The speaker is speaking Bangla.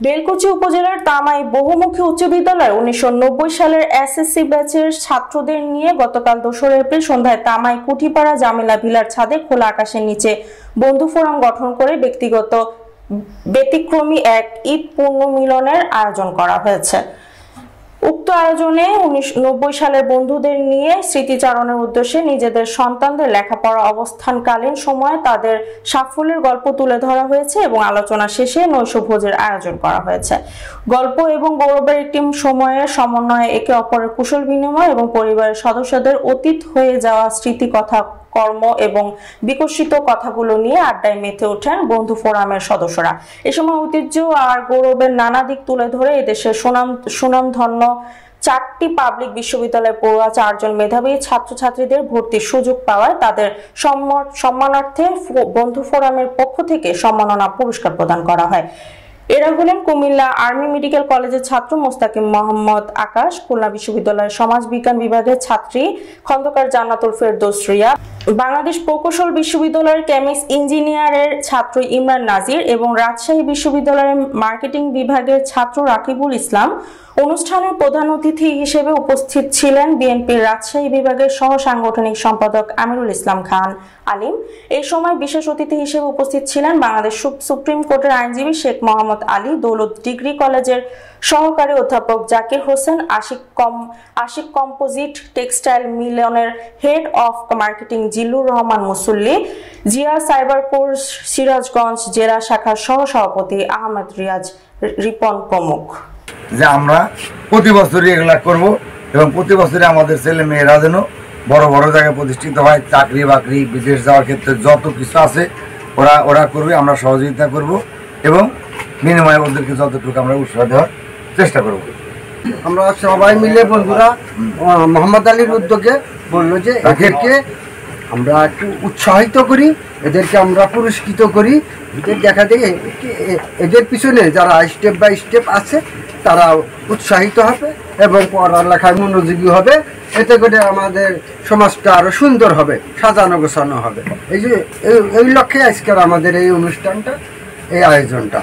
বেলকুচি উপজেলার তামাই বহুমুখী উচ্চ বিদ্যালয় 1990 সালের এসএসসি ব্যাচের ছাত্রদের নিয়ে গতকাল 2 এপ্রিল সন্ধ্যায় তামাই কুঠিপাড়া জামিলা ভিলার ছাদে খোলা আকাশের নিচে বন্ধু ফোরাম গঠন করে ব্যতিক্রমী এক ঈদ পুনর্মিলনের আয়োজন করা হয়েছে। উক্ত আয়োজনে 1990 সালের বন্ধুদের নিয়ে স্মৃতিচারণের উদ্দেশ্যে নিজেদের সন্তানদের লেখাপড়া অবস্থানকালীন সময়ে তাদের সাফল্যের গল্প তুলে ধরা হয়েছে এবং আলোচনা শেষে নৈশভোজের আয়োজন করা হয়েছে। গল্প এবং গৌরবের একটি সময়ের সমন্বয়ে একে অপরের কুশল বিনিময় এবং পরিবারের সদস্যদের অতীত হয়ে যাওয়া স্মৃতি কথা কর্ম এবং বিকশিত কথাগুলো নিয়ে আড্ডায় মেতে ওঠেন বন্ধু ফোরামের সদস্যরা। এ সময় ঐতিহ্য আর গৌরবের নানা দিক তুলে ধরে এদেশের সুনামধন্য 4টি পাবলিক বিশ্ববিদ্যালয়ে পড়ুয়া 4 জন মেধাবী ছাত্রছাত্রীদের ভর্তির সুযোগ পাওয়ায় তাদের সম্মানার্থে বন্ধু ফোরামের পক্ষ থেকে সম্মাননা পুরস্কার প্রদান করা হয়। এরা হলেন কুমিল্লা আর্মি মেডিকেল কলেজের ছাত্র মোস্তাকিম মোহাম্মদ আকাশ, খুলনা বিশ্ববিদ্যালয়ের সমাজ বিজ্ঞান বিভাগের ছাত্রী খন্দকার জান্নাতুল ফেরদৌস রিয়া, বাংলাদেশ প্রকৌশল বিশ্ববিদ্যালয়ের কেমিস্ট ইঞ্জিনিয়ারের ছাত্র ইমরান নাজির এবং রাজশাহী বিশ্ববিদ্যালয়ের মার্কেটিং বিভাগের ছাত্র রাকিবুল ইসলাম। অনুষ্ঠানের প্রধান অতিথি হিসেবে উপস্থিত ছিলেন বিএনপির রাজশাহী বিভাগের সহ সাংগঠনিক সম্পাদক আমিরুল ইসলাম খান আলিম। এই সময় বিশেষ অতিথি হিসেবে উপস্থিত ছিলেন বাংলাদেশ সুপ্রিম কোর্টের আইনজীবী শেখ মোহাম্মদ আলী, দৌলত ডিগ্রি কলেজের সহকারী অধ্যাপক জাকির হোসেন, আশিক কম্পোজিট টেক্সটাইল মিলনের head of marketing Zillur Rahman মুসল্লি, জিয়া সাইবার কোর্স সিরাজগঞ্জ জেলা শাখার সহ সভাপতি আহমেদ রিয়াজ রিপন প্রমুখ। যে আমরা প্রতি বছরই এগুলা করব এবং প্রতি বছরই আমাদের ছেলে মেয়েরা যেন বড় বড় জায়গায় প্রতিষ্ঠিত হয়, চাকরি বাকরি বিদেশ যাওয়ার ক্ষেত্রে যত কিছু আছে ওরা করবে, আমরা সহযোগিতা করব এবং বিনিময়ে ওদেরকে যতটুকু আমরা উৎসাহ দেওয়ার চেষ্টা করব। আমরা সবাই মিলে বন্ধুরা মোহাম্মদ আলীর উদ্যোগে বললো যে এদেরকে আমরা একটু উৎসাহিত করি, এদেরকে আমরা পুরস্কৃত করি, এদের দেখা দেখে এদের পিছনে যারা স্টেপ বাই স্টেপ আছে তারা উৎসাহিত হবে এবং পড়ালেখায় মনোযোগী হবে। এতে করে আমাদের সমাজটা আরও সুন্দর হবে, সাজানো গোছানো হবে। এই যে এই লক্ষ্যে আজকের আমাদের এই অনুষ্ঠানটা, এই আয়োজনটা।